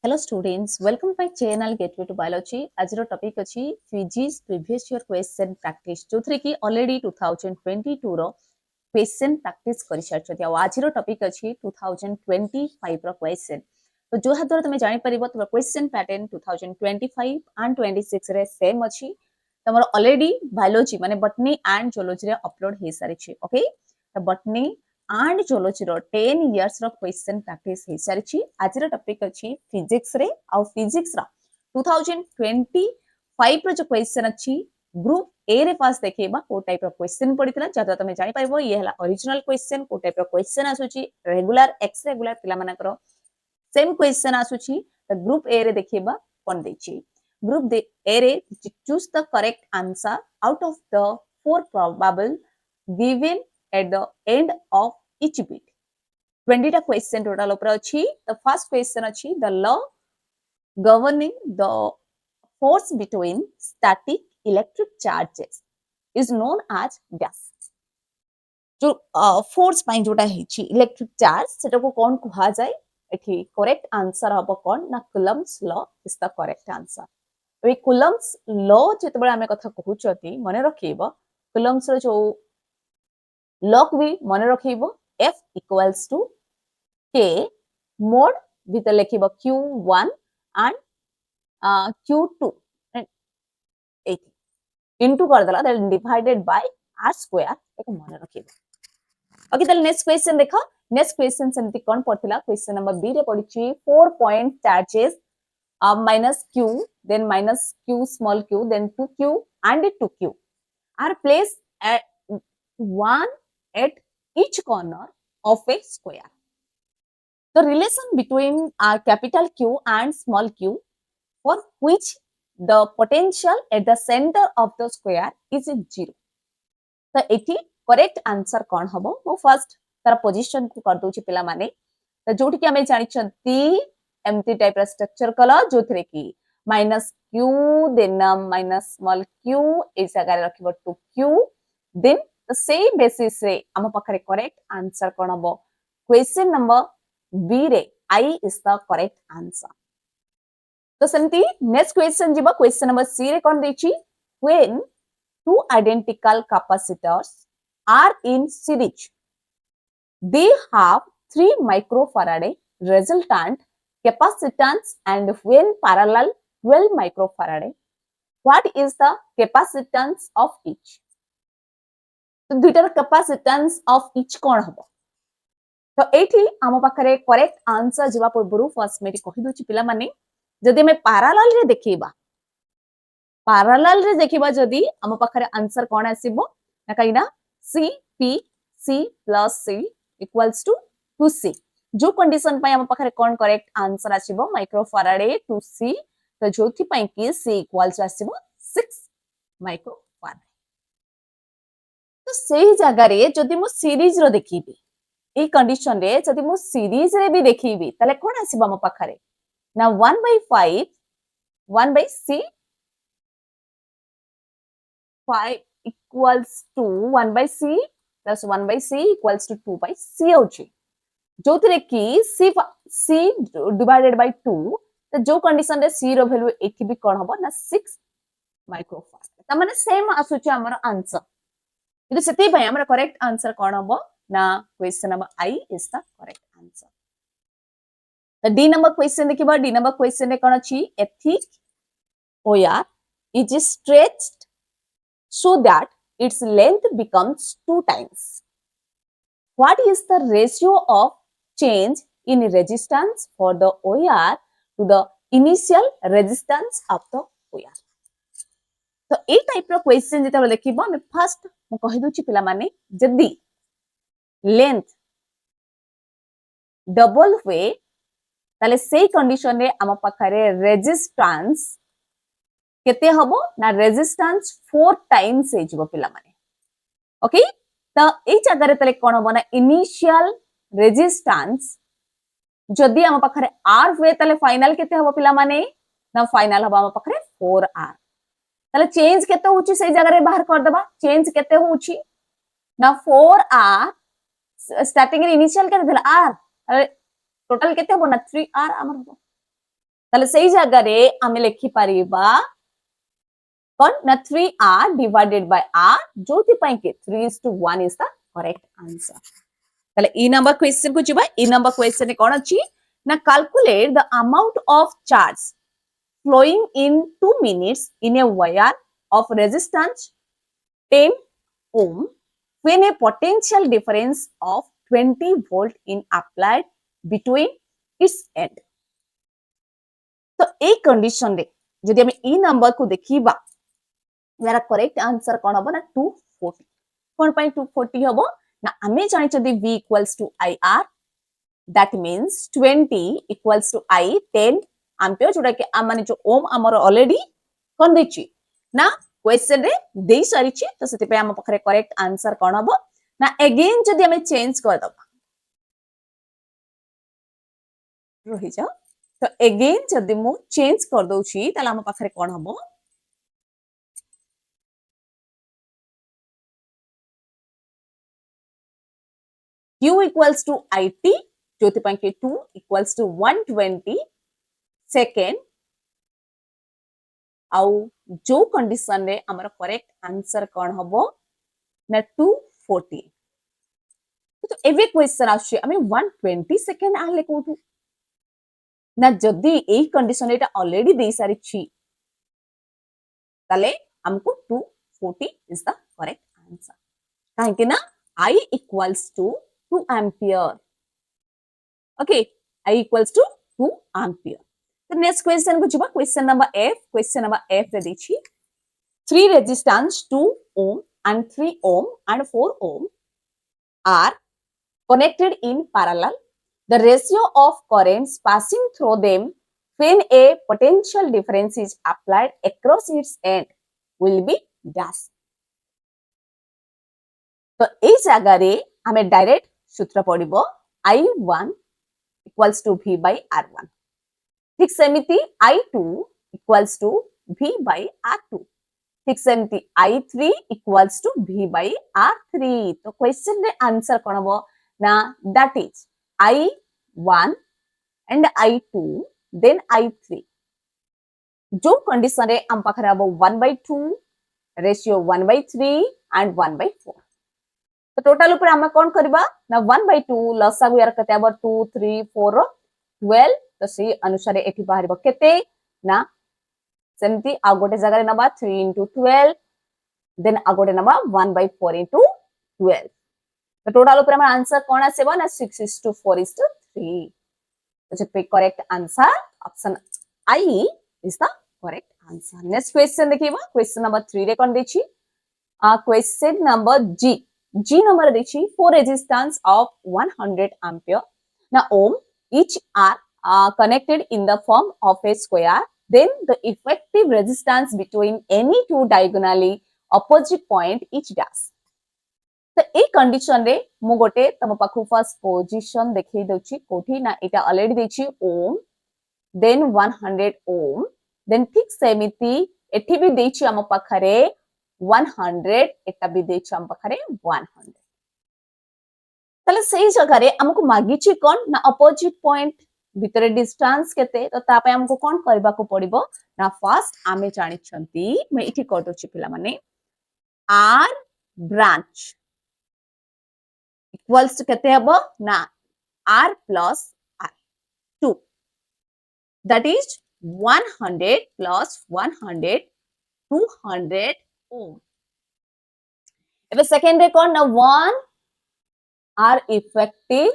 Hello students, welcome to my channel Gateway to Biology. आजर topic अछि physics previous year question practice जोथरे कि already 2022 रो question practice करि सारछथि आ आजर topic अछि 2025 रो question तो जो हादर तमे जानि परिबो तमर क्वेश्चन पैटर्न 2025 एंड 26 रे सेम अछि तमर ऑलरेडी बायोलॉजी माने बॉटनी एंड जूलॉजी रे अपलोड हे सारिछि ओके तो बॉटनी and zoology रो 10 years रो क्वेश्चन प्रैक्टिस हे सारिछि आजर टॉपिक अछि फिजिक्स रे आ फिजिक्स रा 2025 रो जो क्वेश्चन अछि ग्रुप ए रे पास देखेबा को टाइप रो क्वेश्चन पडितला जदा तमे जानि पाइबो ये हला ओरिजिनल क्वेश्चन को टाइप रो क्वेश्चन आसुछि रेगुलर एक्स रेगुलर पिला मानकर सेम क्वेश्चन आसुछि त ग्रुप ए रे देखेबा कोन देछि ग्रुप ए रे choose the correct answer out of the four probable given at the end of each bit 20 टा क्वेश्चन टोटल ऊपर अछि the first question अछि the law governing the force between static electric charges is known as gas जो force पाई जोटा हिची electric charge सेटा को कोन कहा जाय एठी करेक्ट आंसर हबो कोन ना Coulomb's law is the correct answer ए कूलम्स लॉ जेतबे हमें कथा कहउचती माने रखिबो कूलम्स रो जो लॉक भी मन रखिबो F equals to K mod with लिखिबो Q1 and Q2 and 80 into कर दला then divided by R square एको मन रखिबो ओके then next question देखो next question सेमति कोन पड़थिला question number B रे पड़िछि 4 point charges minus Q then minus Q small q then 2Q and 2Q are placed at one at each corner of a square. The relation between capital Q and small q for which the potential at the center of the square is 0. तो एठी correct answer कोन हबो मो first तार position को कर दोछि पिला माने तो जोठी कि हमें जानि छंती एमटी टाइप रा स्ट्रक्चर कला जोथरे कि minus q then minus small q ए जगह रखिबो 2q then the same basis रे हम पखरे करेक्ट आंसर कोन हबो क्वेश्चन नंबर B रे I is the correct answer तो सेमती नेक्स्ट क्वेश्चन जिबो क्वेश्चन नंबर C रे कोन देछि when two identical capacitors are in series they have 3 microfarad resultant capacitance and when parallel 12 microfarad what is the capacitance of each तो दुइटार capacitance of each कोन हबो तो एठी हम पाखरे करेक्ट आंसर जिबा पूर्वरु फर्स्ट मेरी कहि दोछि पिला माने जदि हम पैरेलल रे देखिबा जदि हम पाखरे आंसर कोन आसीबो ना कहिना C P C plus C equals to 2C जो कंडीशन पय हम पाखरे कोन करेक्ट आंसर आसीबो माइक्रोफैराड 2C तो जोथि पय कि C equals आसीबो 6 माइक्रोफैराड तो सेही जगह रे जदि मु सीरीज रो देखिबी ए कंडीशन रे जदि मु सीरीज रे भी देखिबी तले कोन आसीबा म पाखरे ना 1/5 1/c 5 equals to 1/c plus 1/c equals to 2/c होची जोथरे कि c divided by 2 तो जो कंडीशन रे c रो वैल्यू एठी भी कोन हबो ना 6 माइक्रोफैराड त माने सेम आसुची हमर आंसर ಇದು ಸತಿ ಭಯ हमर करेक्ट आंसर कोन हबो ना question number I is the correct answer the D number question देखिबा D number question रे कोन अछि a thick wire is stretched so that its length becomes 2 times what is the ratio of change in resistance for the wire to the initial resistance of the wire तो ए type रो question जेता देखिबो हम first मु कहि दोछि पिला माने जदी length double हुए ताले सेही कंडीशन रे हम पाखरे रेजिस्टेंस केते हबो ना रेजिस्टेंस 4 टाइम्स हे जिवो पिला माने ओके तो ए जगह रे ताले कोन हबो ना इनिशियल रेजिस्टेंस जदी हम पाखरे r हुए ताले फाइनल केते हबो पिला माने ना फाइनल हबो हम पाखरे 4r ताले चेंज केते होची से जगह रे बाहर कर देबा चेंज केते होची ना 4r स्टार्टिंग रे इनिशियल केते देला r टोटल केते हो ना 3r हमर हो ताले सही जगह रे आमे लिखि परिबा कौन ना 3r divided by r जोथि पई के 3:1 is the correct answer. ताले ई नंबर क्वेश्चन को जिबा ई नंबर क्वेश्चन कोन अछि ना calculate the amount of charge flowing in 2 minutes in a wire of resistance 10 ohm when a potential difference of 20 volt in applied between its end. तो a condition रे जदि हम ई number को देखिबा यार करेक्ट आंसर कोन हबो ना 240 कोन पई 240 हबो ना आमे जानि छथि v equals to ir that means 20 equals to I 10 ampere जोटा कि आ माने जो ओम हमर ऑलरेडी कोन देछि ना क्वेश्चन रे देई सारी छी तो सेति पे हम पखरे करेक्ट आंसर कोन हबो ना अगेन जदि हमें चेंज कर दबा रहि जा तो अगेन जदि मु चेंज कर दउ छी ताला हम पखरे कोन हबो Q equals to IT जोथि पई के 2 equals to 120 सेकेंड आउ जो कंडीशन रे हमर करेक्ट आंसर कोन हबो ना 240 तो एवे क्वेश्चन आछे हमें 120 सेकेंड आले कोठु ना जदी एई कंडीशन एटा ऑलरेडी दे सारी छी ताले हमको 240 इज द करेक्ट आंसर काहे कि ना I equals to 2 ampere okay I equals to 2 ampere. The next question को जिबा question number F रे देछि 3 resistance 2 ohm and 3 ohm and 4 ohm are connected in parallel. The ratio of currents passing through them when a potential difference is applied across its end will be dash. तो ए जगह रे हमें direct सूत्र पड़िबो I1 equals to V by R1. ठीक सेमिति I2 equals to V by R2. ठीक सेमिति I3 equals to V by R3. तो question रे answer कोन हबो ना that is I1 and I2 then I3. जो कंडीशन रे हम पाखरे हबो 1/2 रेशियो 1/3 and 1/4. तो टोटल ऊपर हम कोन करबा ना 1/2 लसागु यार कते हबो 2 3 4 12 तो सी अनुसार एठी बाहर केते ना सेमती आ गोटे जगह नबा 3 into 12 देन आ गोटे नबा 1/4 into 12 तो टोटल ऊपर हमर आंसर कोन आसेबो ना 6:4:3 तो जे correct answer option I is the correct answer. Next question देखिबा क्वेश्चन नंबर 3 रे कोन देछि क्वेश्चन नंबर G number देछि for resistance of 100 ampere now ohm each are connected in the form of a square then the effective resistance between any two diagonally opposite point each dash. तो a condition रे मु गोटे तम पाखु first position देखै दोछि कोठी ना एटा already देछि ओम then 100 ओम then ठीक सेमिति एठी भी देछि हम पाखरे 100 एटा भी देछि हम पाखरे 100 तले सही जगह रे हमको मागिछि कोन ना अपोजिट पॉइंट भितरे डिस्टेंस केते तो ता पे हमको कोन करबा को पड़िबो ना फर्स्ट आमे जानि छंती मैं इठी कर दोछि पिला माने r branch equals to केते हबो ना r plus r 2 that is 100 plus 100 200 ohm. एबे सेकंड रे कोन ना 1 r effective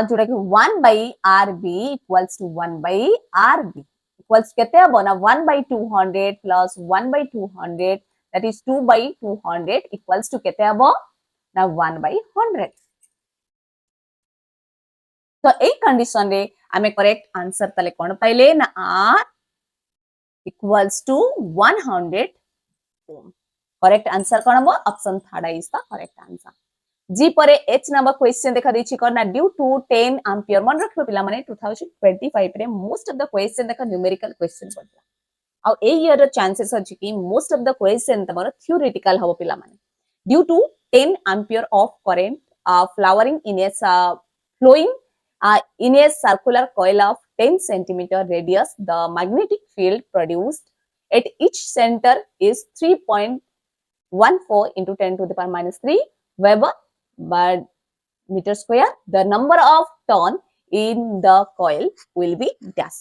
जोटा कि 1 by rb equals to 1 by rb equals केते हबो ना 1 by 200 plus 1 by 200 that is 2 by 200 equals to केते हबो ना 1 by 100. तो ए कंडीशन रे हमें करेक्ट आंसर तले कोन पाइले ना r equals to 100 ohm. Correct answer कोन हबो option third is the correct answer. G परे एच नंबर क्वेश्चन देखा देछि करना ड्यू टू 10 एम्पियर मन रखबो पिला माने 2025 रे मोस्ट ऑफ द क्वेश्चन देखा न्यूमेरिकल क्वेश्चन पड़ला आ ए ईयर रो चांसेस अछि कि मोस्ट ऑफ द क्वेश्चन तमरो थ्योरेटिकल हबो पिला माने due to 10 ampere of current flowing in a flowing in a circular coil of 10 centimeter radius, the magnetic field produced at each center is 3.14 into 10 to the power minus 3 Weber per meter square. The number of turn in the coil will be dash.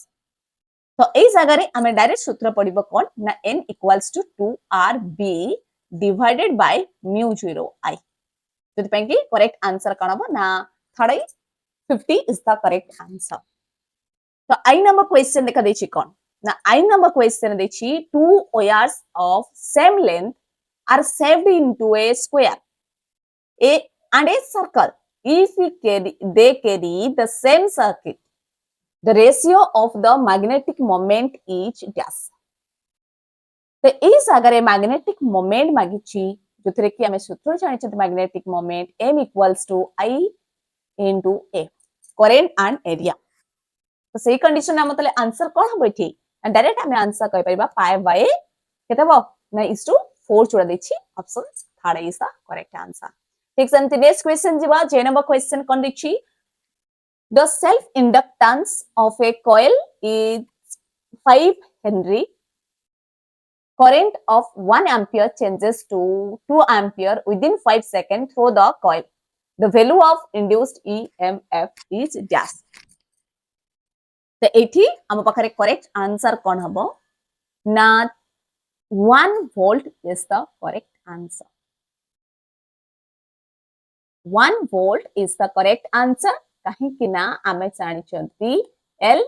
तो এই জায়গায় আমি direct সূত্র পড়িব কোন না n equals to 2rb divided by mu 0 I. যদি পাই কি correct answer কোন হবে না 50 is the correct answer. तो I number question देखा देछि कोन ना I number question देछि two wires of same length are shaved into a square and a circle. If they carry the same circuit, the ratio of the magnetic moment is dash. तो इस अगर magnetic moment मागिछि जोथरे कि हमें सूत्र जानिछ magnetic moment m equals to I into a current and area. तो सही condition ना मतलब आंसर कोन हबो एठी डायरेक्ट हमें आंसर कहि परिबा pi by केते हबो ना is to 4 जोड़ा देछि option third is the correct answer. ठीक सेमति नेक्स्ट क्वेश्चन जिबा जे नंबर क्वेश्चन कोन दिछि the self inductance of a coil is 5 Henry. Current of 1 ampere changes to 2 ampere within 5 seconds through the coil. The value of induced EMF is dash. तो एठी हम पाखरे करेक्ट आंसर कोन हबो ना 1 volt is the correct answer. 1 volt is the correct answer. कहीं कि ना आमे जानि चंती L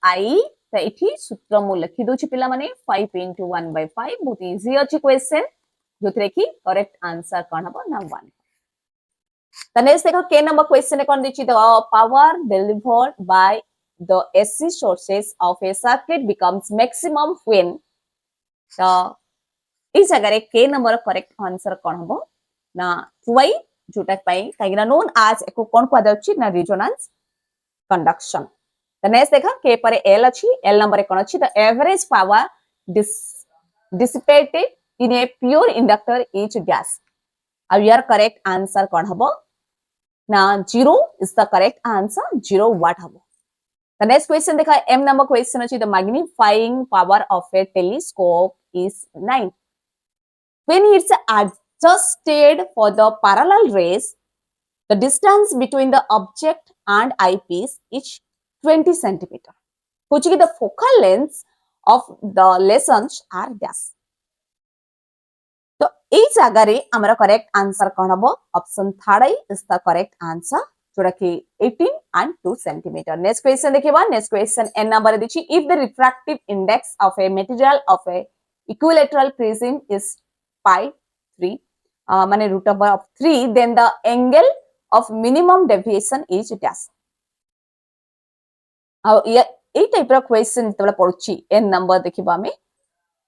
I तो एठी सूत्र मु लिखि दोछि पिला माने 5 into 1 by 5 बहुत इजी अछि क्वेश्चन जोथरे कि करेक्ट आंसर कोन हबो ना 1. The next देखो के नंबर क्वेश्चन कोन दिछि the power delivered by the AC sources of a circuit becomes maximum when तो इस जगह के नंबर करेक्ट आंसर कोन हबो ना 2 जोटा पाई काइना नोन आज एको कोन को आदछि ना रेजोनेंस कंडक्शन. The next देखा के पर L अछि L नंबर कोन अछि the average power dissipated in a pure inductor is gas. अब यार करेक्ट आंसर कोन हबो ना 0 is the correct answer 0 watt हबो. The next question देखा M number question अछि the magnifying power of a telescope is 9. When it's adjusted for the parallel rays, the distance between the object and eyepiece is 20 centimeter. Which is the focal length of the lessons are dash. तो এই জায়গারে আমরা correct answer কোন হবো option third is the correct answer जोड़ा कि 18 and 2 centimeter. Next question देखिबा next question n number दिछि if the refractive index of a material of a equilateral prism is pi 3 माने root of 3 then the angle of minimum deviation is dash. এই টাইপৰ question tabla पढुछि n number देखिबा ଆମେ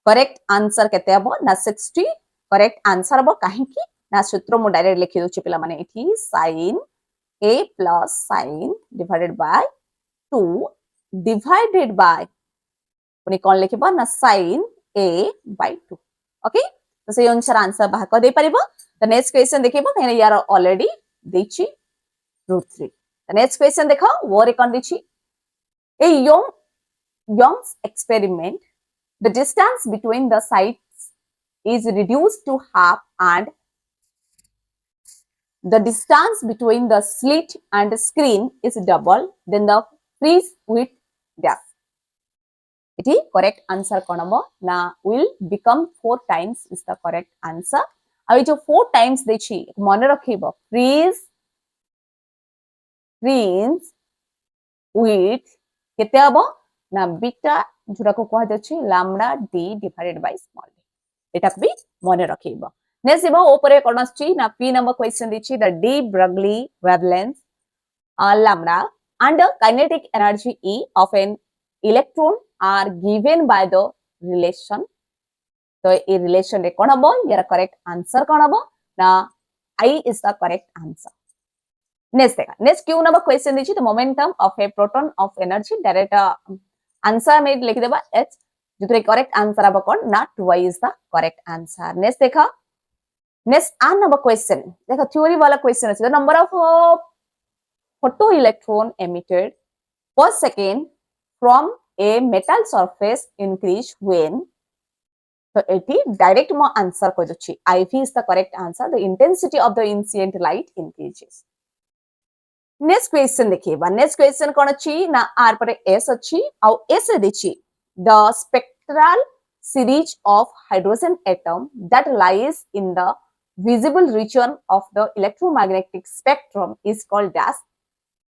correct answer केते हबो ना 60 correct answer हबो काहे कि ना सूत्र मु डायरेक्ट लिखि दोछि पिला माने एठी sin a plus sin divided by 2 divided by पुनी कोन लिखिबो ना sin a by 2. ओके तो से अनुसार आंसर बाहर को दे परिबो. द नेक्स्ट क्वेश्चन देखिबो काहे यार ऑलरेडी देछि √3. द नेक्स्ट क्वेश्चन देखो वो कोन दिछि a Young's experiment, the distance between the sides is reduced to half and the distance between the slit and the screen is double, then the freeze width dash. It is correct answer कोन हबो ना will become 4 times is the correct answer. अब जो 4 times देछि मन रखिबो freeze width केते हबो ना beta जोटा को कहा जाछि lambda d divided by small d. एटा भी मने रखिबो. नेक्स्ट जेबो ऊपर कोन आछि ना p नंबर क्वेश्चन दिछि the d Broglie wavelength lambda and the kinetic energy E of an electron are given by the relation. तो ए रिलेशन रे कोन हबो यार करेक्ट आंसर कोन हबो ना I is the correct answer. Next देखा next Q number question दिछि the momentum of a proton of energy direct answer में लिख देबा h जोतरे करेक्ट आंसर हबो कोन ना 2 is the correct answer. Next देखा नेक्स्ट आ नंबर क्वेश्चन देखा थ्योरी वाला क्वेश्चन अछि the number of photo electron emitted per second from a metal surface increase when so eighty direct मो आंसर कह दछि IV is the correct answer the intensity of the incident light increases next question देखिए next question कोन अछि ना are पर s अछि आ s रे दिछि the spectral series of hydrogen atom that lies in the visible region of the electromagnetic spectrum is called dash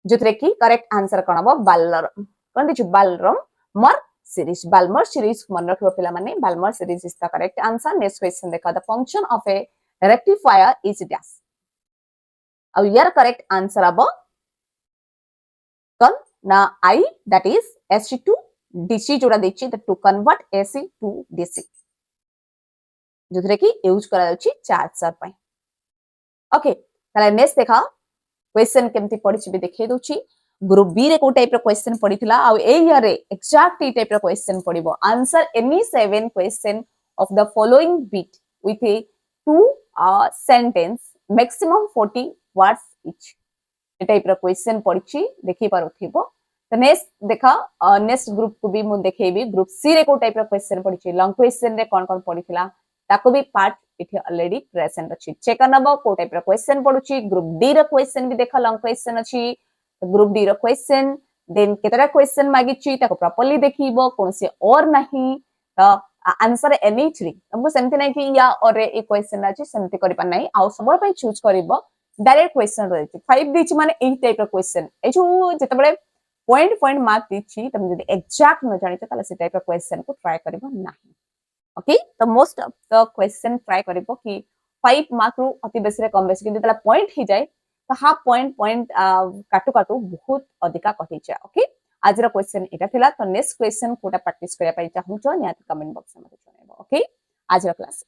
जोथरे की correct answer कोन हो Balmer कोन दिछि Balmer series balmer series मन रखिबो पिला माने balmer series is the correct answer next question देखा the function of a rectifier is dash अब यार correct answer अब कौन ना I that is AC to DC जोड़ा देछि to convert AC to DC जोथरे की यूज करा जाछि चार्जर पय ओके ताले नेक्स्ट देखा क्वेश्चन केमती पढिछि बे देखै दोछि ग्रुप बी रे को टाइप रो क्वेश्चन पढिथिला आ ए ईयर रे एक्जेक्ट ई टाइप रो क्वेश्चन पढिबो answer any 7 question of the following bit with a two sentence maximum 40 words each ए टाइप रो क्वेश्चन पढिछि देखि पारुथिबो तो नेक्स्ट देखा नेक्स्ट ग्रुप को भी मु देखैबी ग्रुप सी रे को टाइप रो क्वेश्चन पढिछि लॉन्ग क्वेश्चन रे कोन कोन पढिथिला ताको भी पार्ट इथे ऑलरेडी प्रेजेंट अछि चेक करनबो को टाइप रो क्वेश्चन पढुछि ग्रुप डी रो क्वेश्चन भी देखा लॉन्ग क्वेश्चन अछि ग्रुप डी रो क्वेश्चन देन केतरा क्वेश्चन मागिछि ताको प्रॉपर्ली देखिबो कोनसे और नहीं तो आंसर एनी 3 हमको सेमति नै कि या और ए क्वेश्चन अछि सेमति करि पा नै आ सब पे चूज करिवो डायरेक्ट क्वेश्चन रहै 5 दिछि माने ए टाइप रो क्वेश्चन ए जो जेतबेले पॉइंट पॉइंट मार्क दिछि तम जदि एग्जैक्ट न जानि त ताले से टाइप रो क्वेश्चन को ट्राई करिवो नाही ओके तो most of the question try करिवो कि 5 मार्क रु अति बेसी रे कम बेसी कि तला पॉइंट ही जाय तो हाफ पॉइंट काटू काटू बहुत अधिका कटि जाय ओके आज रो क्वेश्चन एटा थिला तो नेक्स्ट क्वेश्चन कोटा प्रैक्टिस करिया पई चाहू छ निया कमेंट बॉक्स में जणाइबो ओके आज रो क्लास